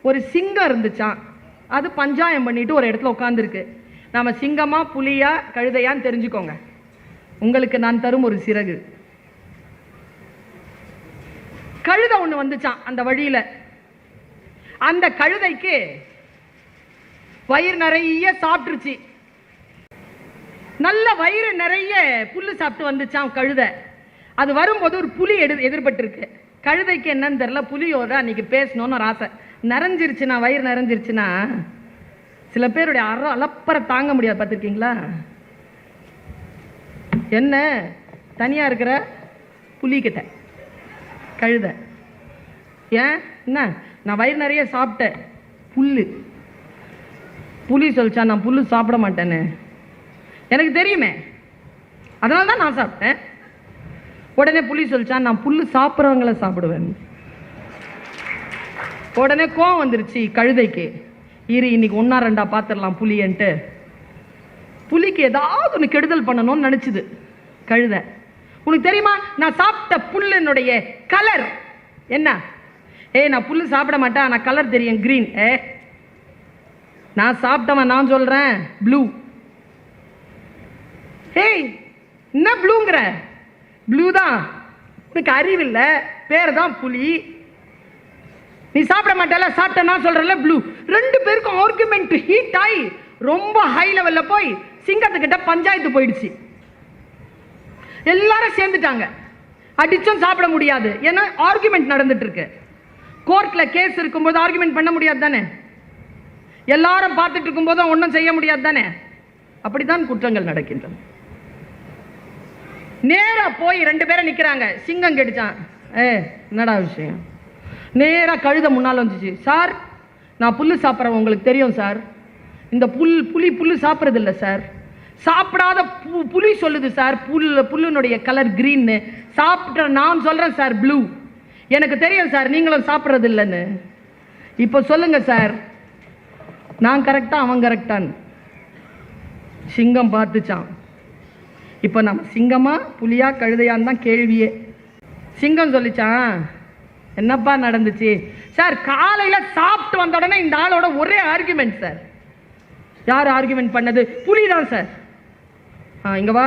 ஒரு சிங்கம் இருந்துச்சான். அது பஞ்சாயம் பண்ணிட்டு ஒரு இடத்துல உட்காந்துருக்கு. நாம சிங்கமா புலியா கழுதையான்னு தெரிஞ்சுக்கோங்க. உங்களுக்கு நான் தரும் ஒரு சிறகு. கழுதை ஒண்ணு வந்துச்சான் அந்த வழியில. அந்த கழுதைக்கு வயிறு நிறைய சாப்பிட்டுருச்சு. நல்ல வயிறு நிறைய புல்லு சாப்பிட்டு வந்துச்சான் கழுதை. அது வரும்போது ஒரு புலி எதிர்பட்டிருக்கு. கழுதைக்கு என்னன்னு தெரியல, புலியோட அன்னைக்கு பேசணும்னு ஒரு ஆசை. நிறைஞ்சிருச்சுன்னா, வயிறு நிறைஞ்சிருச்சுன்னா சில பேருடைய அலப்பறை தாங்க முடியாது. பார்த்துருக்கீங்களா? என்ன தனியா இருக்கிற புலிகிட்ட கழுதை, ஏன் என்ன நான் வயிறு நிறைய சாப்பிட்டேன் புல்லு. புலி சொல்லிச்சா நான் புல்லு சாப்பிட மாட்டேன்னு, எனக்கு தெரியுமே, அதனால தான் நான் சாப்பிட்டேன். உடனே புலி சொல்லிச்சா நான் புல்லு சாப்பிட்றவங்கள சாப்பிடுவேன். உடனே கோவம் வந்துருச்சு கழுதைக்கு. இன்னைக்கு 1-2 பார்த்துடலாம் புலின்ட்டு. புலிக்கு ஏதாவது ஒன்று கெடுதல் பண்ணணும்னு நினைச்சுது கழுதை. உனக்கு தெரியுமா நான் சாப்பிட்ட புல்லினுடைய கலர் என்ன? நான் புல்லு சாப்பிட மாட்டேன், நான் கலர் தெரியும், கிரீன். நான் சாப்பிட்டவன் நான் சொல்றேன் ப்ளூ. என்ன ப்ளூங்கிற? ப்ளூ தான். உனக்கு அறிவில்ல, பேர் தான் புலி. நீ சாப்பிட மாட்டல, சாப்பிட்ட நான் சொல்றேன்ல ப்ளூ. 2 பேருக்கும் ஆர்குமெண்ட் ஹீட் ஆகி ரொம்ப ஹை லெவல்ல போய் சிங்கத்துக்கிட்ட பஞ்சாயத்து போயிடுச்சு. எல்லாரும் சேர்ந்துட்டாங்க. அடிச்சும் சாப்பிட முடியாது, ஏன்னா ஆர்குமெண்ட் நடந்துட்டு இருக்கு. கோர்ட்ல கேஸ் இருக்கும்போது ஆர்குமெண்ட் பண்ண முடியாது தானே? எல்லாரும் பார்த்துட்டு இருக்கும் போது ஒன்றும் செய்ய முடியாது தானே? அப்படித்தான் குற்றங்கள் நடக்கின்றன. நேரா போய் 2 பேரை நிக்கிறாங்க. சிங்கம் கெடிச்சான். என்னடா விஷயம்? நேரா கழுதை முன்னால் வந்துச்சு. சார், நான் புல்லு சாப்பிட்றேன், உங்களுக்கு தெரியும் சார். இந்த புல்லு சாப்பிட்றது இல்லை சார். சாப்பிடாத புலி சொல்லுது சார் புல்லுனுடைய கலர் கிரீன்னு. சாப்பிட்ற நான் சொல்றேன் சார் ப்ளூ. எனக்கு தெரியும் சார் நீங்களும் சாப்பிட்றது இல்லைன்னு. இப்போ சொல்லுங்க சார், நான் கரெக்டா அவன் கரெக்டான்னு? சிங்கம் பார்த்துச்சான். இப்போ நம்ம சிங்கமா புலியா கழுதையான்னு தான் கேள்வியே. சிங்கம் சொல்லிச்சான், என்னப்பா நடந்துச்சு சார்? காலையில சாப்பிட்டு வந்த உடனே இந்த ஆளோட ஒரே ஆர்குமெண்ட் சார். யார் ஆர்குமெண்ட் பண்ணது? புலி தான் சார். இங்க வா.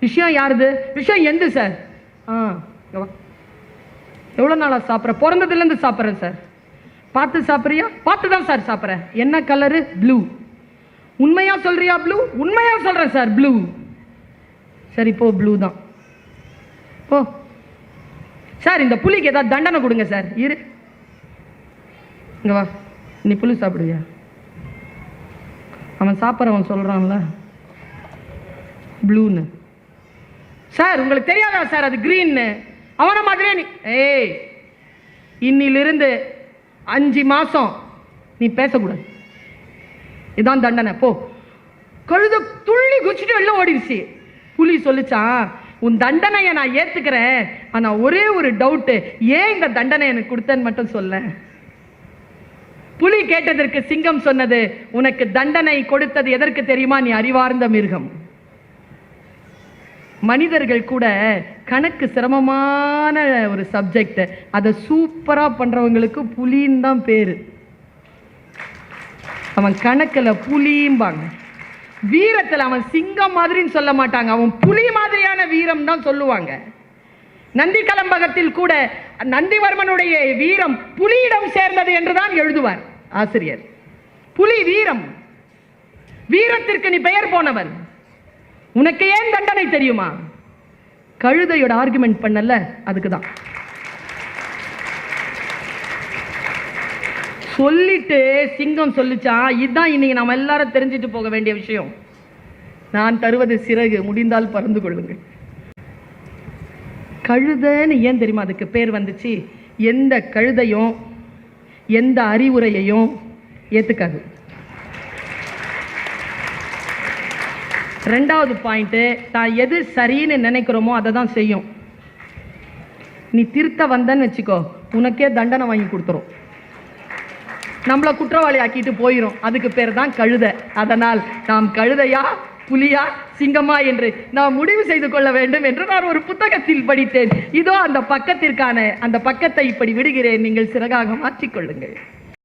விஷயம் யாருது? விஷயம் எந்த சார்? இங்க வா. எவ்வளவு நாளா சாப்பிட்ற? பிறந்ததுல இருந்து சாப்பிட்றேன் சார். பார்த்து சாப்பிட்றியா? பார்த்து தான் சார் சாப்பிட்றேன். என்ன கலரு? ப்ளூ. உண்மையா சொல்றியா ப்ளூ? உண்மையா சொல்றேன் சார் ப்ளூ. சரி போ, ப்ளூ தான் போ. சார் இந்த புலிக்கு ஏதாவது தண்டனை கொடுங்க சார். இங்க வா. நீ புலி சாப்பிடுவியா? அவன் சாப்பிட்றவன் சொல்றான்ல ப்ளூன்னு. சார் உங்களுக்கு தெரியாதா சார் அது கிரீன்னு? அவன மாதிரியே நீ இன்னிலிருந்து 5 மாசம் நீ பேசக்கூடாது. இதான் தண்டனை, போ. கழுத துள்ளி குச்சிட்டு வெளில ஓடிடுச்சு. புலி சொல்லிச்சான், உன் தண்டனையை நான் ஏத்துக்கிறேன், ஆனா ஒரே ஒரு டவுட்டு, ஏன் இந்த தண்டனை எனக்கு கொடுத்தேன்னு மட்டும் சொல்ல. புலி கேட்டதற்கு சிங்கம் சொன்னது, உனக்கு தண்டனை கொடுத்தது எதற்கு தெரியுமா? நீ அறிவார்ந்த மிருகம். மனிதர்கள் கூட கணக்கு சிரமமான ஒரு சப்ஜெக்ட், அதை சூப்பரா பண்றவங்களுக்கு புலின்னு தான் பேரு. அவன் கணக்குல புலிம்பாங்க. வீரத்தில் அவன் சிங்கம் மாதிரின்னு சொல்ல மாட்டாங்க, அவன் புலி மாதிரியான வீரம் தான் சொல்லுவாங்க. நந்தி கலம்பகத்தில் கூட நந்திவர்மனுடைய வீரம் புலியிடம் சேர்ந்தது என்றுதான் எழுதுவார் ஆசிரியர். புலி வீரம், வீரத்திற்கு நீ பெயர் போனவன், உனக்கு ஏன் தண்டனை தெரியுமா? கழுதையோட ஆர்குமெண்ட் பண்ணல, அதுக்குதான். சொல்லிட்டு சிங்கம் சொல்லிச்சா, இதுதான் இன்னைக்கு நாம எல்லாரும் தெரிஞ்சிட்டு போக வேண்டிய விஷயம். நான் தருவது சிறகு, முடிந்தால் பறந்து கொள்ளுங்கள். கழுதைன்னு ஏன் தெரியுமா அதுக்கு பேர் வந்துச்சு? எந்த கழுதையும் எந்த அறிவுரையையும் ஏத்துக்காது. 2வது பாயிண்ட், தான் எது சரின்னு நினைக்கிறோமோ அதை தான் செய்யும். நீ திருத்த வந்தன்னு வச்சுக்கோ, உனக்கே தண்டனை வாங்கி கொடுத்துரும், நம்மளை குற்றவாளி ஆக்கிட்டு போயிடும். அதுக்கு பேர் தான் கழுதை. அதனால் நாம் கழுதையா புலியா சிங்கமா என்று நாம் முடிவு செய்து கொள்ள வேண்டும் என்று நான் ஒரு புத்தகத்தில் படித்தேன். இதோ அந்த பக்கத்திற்கான அந்த பக்கத்தை இப்படி விடுகிறேன், நீங்கள் சிறகாக மாற்றிக்கொள்ளுங்கள்.